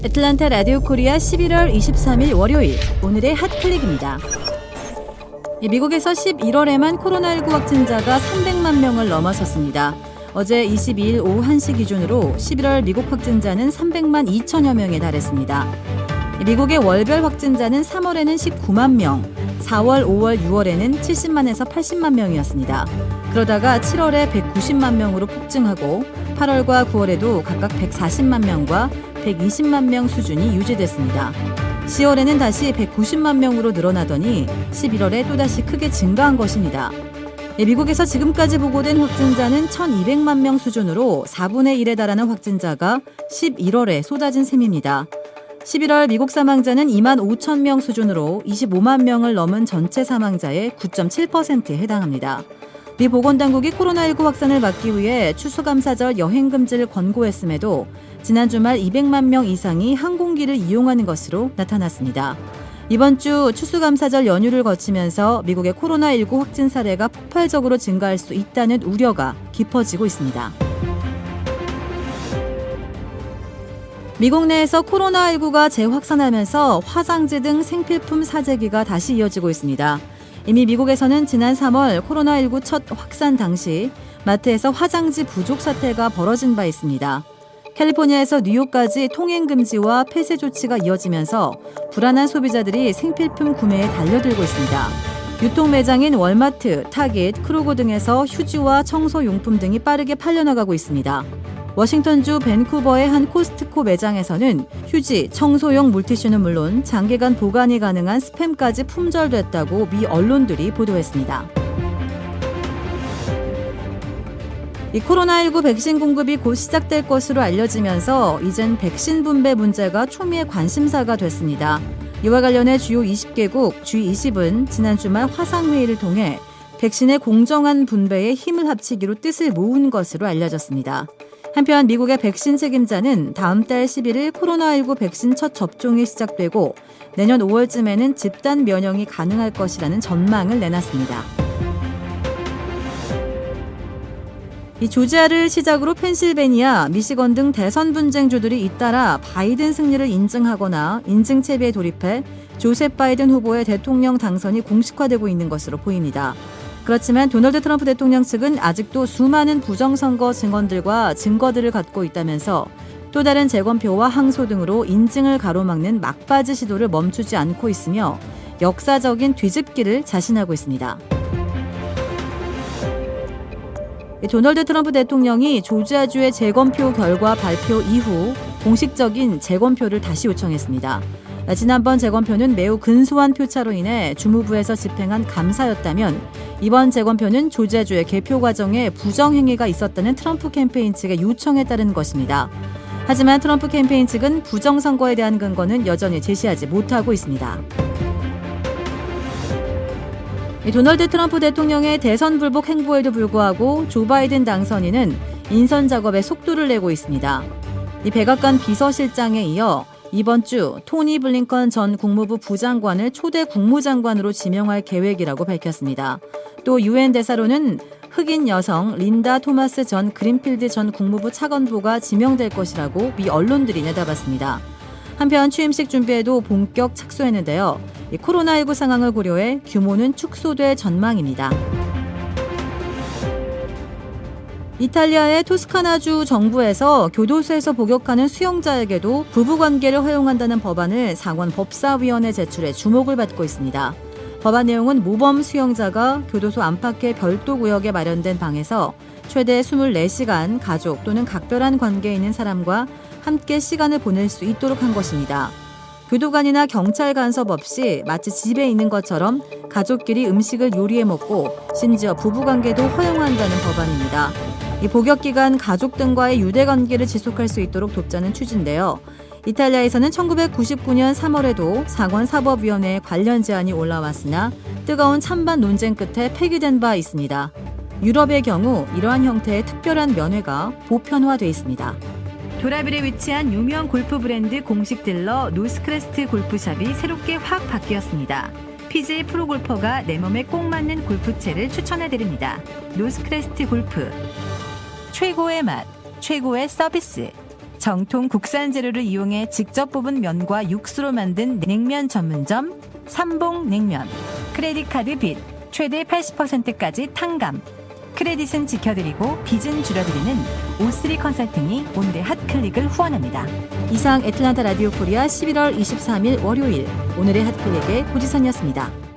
애틀란타 라디오 코리아 11월 23일 월요일 오늘의 핫클릭입니다. 미국에서 11월에만 코로나19 확진자가 300만 명을 넘어섰습니다. 어제 22일 오후 1시 기준으로 11월 미국 확진자는 300만 2천여 명에 달했습니다. 미국의 월별 확진자는 3월에는 19만 명, 4월, 5월, 6월에는 70만에서 80만 명이었습니다. 그러다가 7월에 190만 명으로 폭증하고 8월과 9월에도 각각 140만 명과 120만 명 수준이 유지됐습니다. 10월에는 다시 190만 명으로 늘어나더니 11월에 또다시 크게 증가한 것입니다. 미국에서 지금까지 보고된 확진자는 1,200만 명 수준으로 4분의 1에 달하는 확진자가 11월에 쏟아진 셈입니다. 11월 미국 사망자는 2만 5천 명 수준으로 25만 명을 넘은 전체 사망자의 9.7%에 해당합니다. 미 보건당국이 코로나19 확산을 막기 위해 추수감사절 여행 금지를 권고했음에도 지난 주말 200만 명 이상이 항공기를 이용하는 것으로 나타났습니다. 이번 주 추수감사절 연휴를 거치면서 미국의 코로나19 확진 사례가 폭발적으로 증가할 수 있다는 우려가 깊어지고 있습니다. 미국 내에서 코로나19가 재확산하면서 화장지 등 생필품 사재기가 다시 이어지고 있습니다. 이미 미국에서는 지난 3월 코로나19 첫 확산 당시 마트에서 화장지 부족 사태가 벌어진 바 있습니다. 캘리포니아에서 뉴욕까지 통행 금지와 폐쇄 조치가 이어지면서 불안한 소비자들이 생필품 구매에 달려들고 있습니다. 유통 매장인 월마트, 타깃, 크로고 등에서 휴지와 청소용품 등이 빠르게 팔려나가고 있습니다. 워싱턴주 밴쿠버의 한 코스트코 매장에서는 휴지, 청소용 물티슈는 물론 장기간 보관이 가능한 스팸까지 품절됐다고 미 언론들이 보도했습니다. 이 코로나19 백신 공급이 곧 시작될 것으로 알려지면서 이젠 백신 분배 문제가 초미의 관심사가 됐습니다. 이와 관련해 주요 20개국 G20은 지난 주말 화상회의를 통해 백신의 공정한 분배에 힘을 합치기로 뜻을 모은 것으로 알려졌습니다. 한편 미국의 백신 책임자는 다음 달 11일 코로나19 백신 첫 접종이 시작되고 내년 5월쯤에는 집단 면역이 가능할 것이라는 전망을 내놨습니다. 이 조지아를 시작으로 펜실베니아, 미시건 등 대선 분쟁주들이 잇따라 바이든 승리를 인증하거나 인증 채비에 돌입해 조셉 바이든 후보의 대통령 당선이 공식화되고 있는 것으로 보입니다. 그렇지만 도널드 트럼프 대통령 측은 아직도 수많은 부정선거 증언들과 증거들을 갖고 있다면서 또 다른 재검표와 항소 등으로 인증을 가로막는 막바지 시도를 멈추지 않고 있으며 역사적인 뒤집기를 자신하고 있습니다. 도널드 트럼프 대통령이 조지아주의 재검표 결과 발표 이후 공식적인 재검표를 다시 요청했습니다. 지난번 재검표는 매우 근소한 표차로 인해 주무부에서 집행한 감사였다면 이번 재검표는 조지아주의 개표 과정에 부정행위가 있었다는 트럼프 캠페인 측의 요청에 따른 것입니다. 하지만 트럼프 캠페인 측은 부정선거에 대한 근거는 여전히 제시하지 못하고 있습니다. 도널드 트럼프 대통령의 대선 불복 행보에도 불구하고 조 바이든 당선인은 인선 작업에 속도를 내고 있습니다. 이 백악관 비서실장에 이어 이번 주 토니 블링컨 전 국무부 부장관을 초대 국무장관으로 지명할 계획이라고 밝혔습니다. 또 유엔 대사로는 흑인 여성 린다 토마스 전 그린필드 전 국무부 차관보가 지명될 것이라고 미 언론들이 내다봤습니다. 한편 취임식 준비에도 본격 착수했는데요. 코로나19 상황을 고려해 규모는 축소될 전망입니다. 이탈리아의 토스카나주 정부에서 교도소에서 복역하는 수용자에게도 부부관계를 허용한다는 법안을 상원 법사위원회 제출해 주목을 받고 있습니다. 법안 내용은 모범 수용자가 교도소 안팎의 별도 구역에 마련된 방에서 최대 24시간 가족 또는 각별한 관계에 있는 사람과 함께 시간을 보낼 수 있도록 한 것입니다. 교도관이나 경찰 간섭 없이 마치 집에 있는 것처럼 가족끼리 음식을 요리해 먹고 심지어 부부관계도 허용한다는 법안입니다. 이 복역 기간 가족 등과의 유대관계를 지속할 수 있도록 돕자는 취지인데요. 이탈리아에서는 1999년 3월에도 상원사법위원회에 관련 제안이 올라왔으나 뜨거운 찬반 논쟁 끝에 폐기된 바 있습니다. 유럽의 경우 이러한 형태의 특별한 면회가 보편화돼 있습니다. 도라빌에 위치한 유명 골프 브랜드 공식 딜러 노스크레스트 골프샵이 새롭게 확 바뀌었습니다. PGA 프로골퍼가 내 몸에 꼭 맞는 골프채를 추천해드립니다. 노스크레스트 골프. 최고의 맛, 최고의 서비스. 정통 국산 재료를 이용해 직접 뽑은 면과 육수로 만든 냉면 전문점 삼봉냉면. 크레딧 카드 빚 최대 80%까지 탕감. 크레딧은 지켜드리고 빚은 줄여드리는 O3 컨설팅이 오늘의 핫클릭을 후원합니다. 이상 애틀란타 라디오 코리아 11월 23일 월요일 오늘의 핫클릭의 고지선이었습니다.